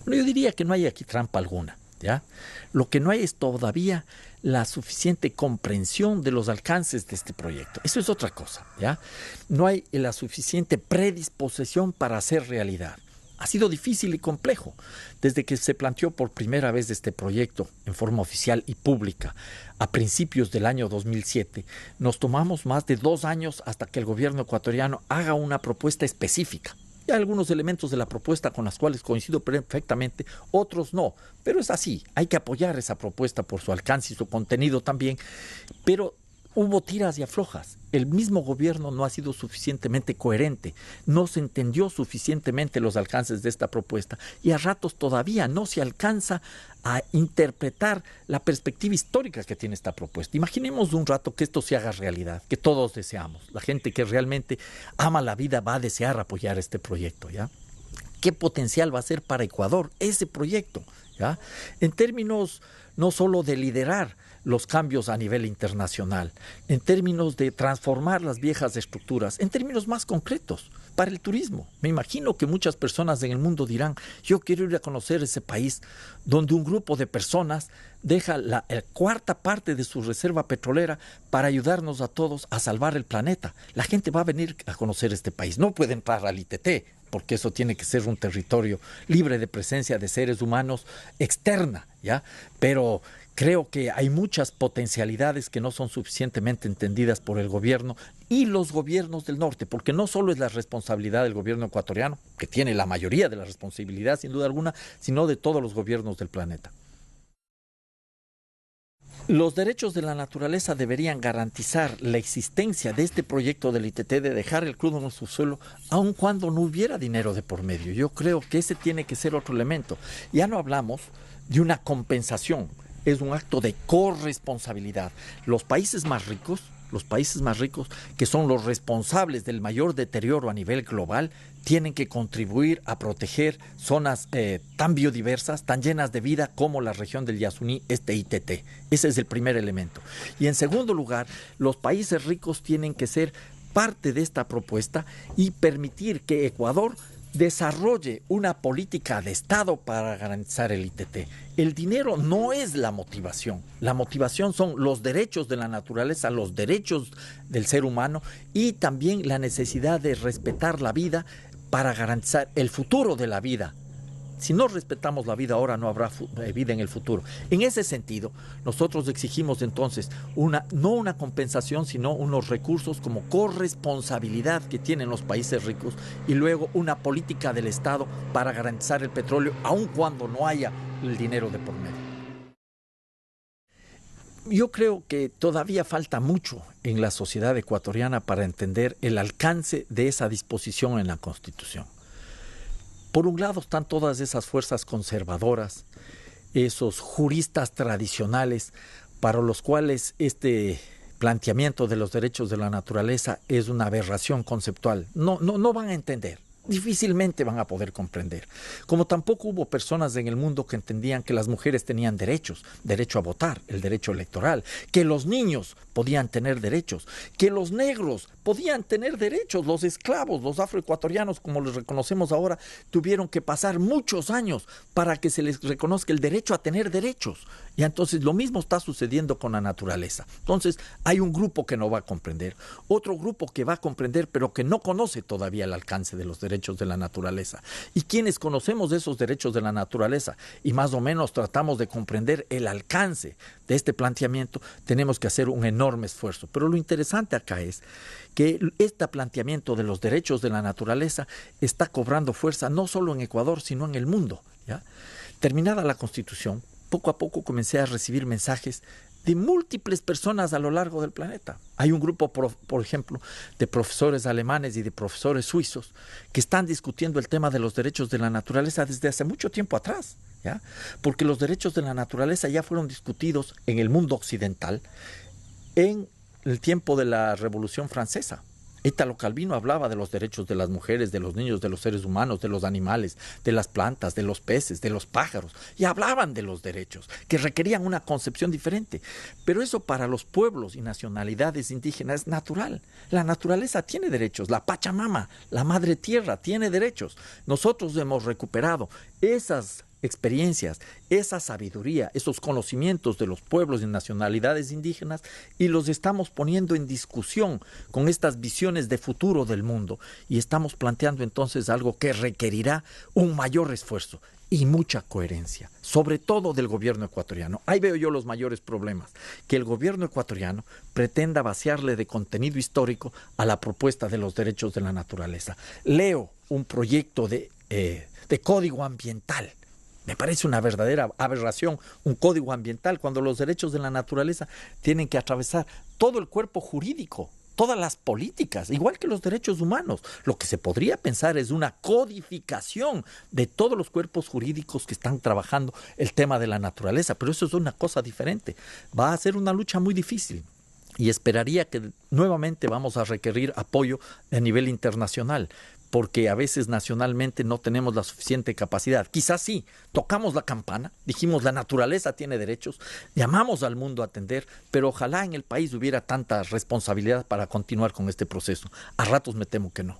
Bueno, yo diría que no hay aquí trampa alguna, ¿ya? Lo que no hay es todavía la suficiente comprensión de los alcances de este proyecto. Eso es otra cosa, ¿ya? No hay la suficiente predisposición para hacer realidad. Ha sido difícil y complejo. Desde que se planteó por primera vez este proyecto en forma oficial y pública a principios del año 2007, nos tomamos más de 2 años hasta que el gobierno ecuatoriano haga una propuesta específica. Hay algunos elementos de la propuesta con los cuales coincido perfectamente, otros no, pero es así, hay que apoyar esa propuesta por su alcance y su contenido también, pero hubo tiras y aflojas. El mismo gobierno no ha sido suficientemente coherente, no se entendió suficientemente los alcances de esta propuesta y a ratos todavía no se alcanza a interpretar la perspectiva histórica que tiene esta propuesta. Imaginemos un rato que esto se haga realidad, que todos deseamos. La gente que realmente ama la vida va a desear apoyar este proyecto, ¿ya? ¿Qué potencial va a ser para Ecuador ese proyecto? ¿Ya? En términos no solo de liderar los cambios a nivel internacional, en términos de transformar las viejas estructuras, en términos más concretos, para el turismo. Me imagino que muchas personas en el mundo dirán, yo quiero ir a conocer ese país donde un grupo de personas deja la cuarta parte de su reserva petrolera para ayudarnos a todos a salvar el planeta. La gente va a venir a conocer este país, no puede entrar al ITT, porque eso tiene que ser un territorio libre de presencia de seres humanos externa, ¿ya? Pero creo que hay muchas potencialidades que no son suficientemente entendidas por el gobierno y los gobiernos del norte, porque no solo es la responsabilidad del gobierno ecuatoriano, que tiene la mayoría de la responsabilidad sin duda alguna, sino de todos los gobiernos del planeta. Los derechos de la naturaleza deberían garantizar la existencia de este proyecto del ITT de dejar el crudo en el subsuelo, aun cuando no hubiera dinero de por medio. Yo creo que ese tiene que ser otro elemento. Ya no hablamos de una compensación, es un acto de corresponsabilidad. Los países más ricos, que son los responsables del mayor deterioro a nivel global, tienen que contribuir a proteger zonas tan biodiversas, tan llenas de vida como la región del Yasuní, este ITT. Ese es el primer elemento. Y en segundo lugar, los países ricos tienen que ser parte de esta propuesta y permitir que Ecuador desarrolle una política de Estado para garantizar el ITT. El dinero no es la motivación son los derechos de la naturaleza, los derechos del ser humano y también la necesidad de respetar la vida para garantizar el futuro de la vida. Si no respetamos la vida ahora, no habrá vida en el futuro. En ese sentido, nosotros exigimos entonces no una compensación, sino unos recursos como corresponsabilidad que tienen los países ricos y luego una política del Estado para garantizar el petróleo, aun cuando no haya el dinero de por medio. Yo creo que todavía falta mucho en la sociedad ecuatoriana para entender el alcance de esa disposición en la Constitución. Por un lado están todas esas fuerzas conservadoras, esos juristas tradicionales para los cuales este planteamiento de los derechos de la naturaleza es una aberración conceptual. No van a entender. Difícilmente van a poder comprender. Como tampoco hubo personas en el mundo que entendían que las mujeres tenían derechos, derecho a votar, el derecho electoral, que los niños podían tener derechos, que los negros podían tener derechos, los esclavos, los afroecuatorianos, como les reconocemos ahora, tuvieron que pasar muchos años para que se les reconozca el derecho a tener derechos. Y entonces lo mismo está sucediendo con la naturaleza. Entonces hay un grupo que no va a comprender, otro grupo que va a comprender, pero que no conoce todavía el alcance de los derechos de la naturaleza. Y quienes conocemos esos derechos de la naturaleza y más o menos tratamos de comprender el alcance de este planteamiento, tenemos que hacer un enorme esfuerzo. Pero lo interesante acá es que este planteamiento de los derechos de la naturaleza está cobrando fuerza no solo en Ecuador, sino en el mundo, ¿ya? Terminada la Constitución, poco a poco comencé a recibir mensajes de múltiples personas a lo largo del planeta. Hay un grupo, por ejemplo, de profesores alemanes y de profesores suizos que están discutiendo el tema de los derechos de la naturaleza desde hace mucho tiempo atrás, ¿ya? Porque los derechos de la naturaleza ya fueron discutidos en el mundo occidental en el tiempo de la Revolución Francesa. Italo Calvino hablaba de los derechos de las mujeres, de los niños, de los seres humanos, de los animales, de las plantas, de los peces, de los pájaros. Y hablaban de los derechos, que requerían una concepción diferente. Pero eso para los pueblos y nacionalidades indígenas es natural. La naturaleza tiene derechos. La Pachamama, la Madre Tierra, tiene derechos. Nosotros hemos recuperado esas experiencias, esa sabiduría, esos conocimientos de los pueblos y nacionalidades indígenas y los estamos poniendo en discusión con estas visiones de futuro del mundo y estamos planteando entonces algo que requerirá un mayor esfuerzo y mucha coherencia, sobre todo del gobierno ecuatoriano. Ahí veo yo los mayores problemas, que el gobierno ecuatoriano pretenda vaciarle de contenido histórico a la propuesta de los derechos de la naturaleza. Leo un proyecto de código ambiental. Me parece una verdadera aberración un código ambiental cuando los derechos de la naturaleza tienen que atravesar todo el cuerpo jurídico, todas las políticas, igual que los derechos humanos. Lo que se podría pensar es una codificación de todos los cuerpos jurídicos que están trabajando el tema de la naturaleza, pero eso es una cosa diferente. Va a ser una lucha muy difícil. Y esperaría que nuevamente vamos a requerir apoyo a nivel internacional, porque a veces nacionalmente no tenemos la suficiente capacidad. Quizás sí, tocamos la campana, dijimos la naturaleza tiene derechos, llamamos al mundo a atender, pero ojalá en el país hubiera tanta responsabilidad para continuar con este proceso. A ratos me temo que no.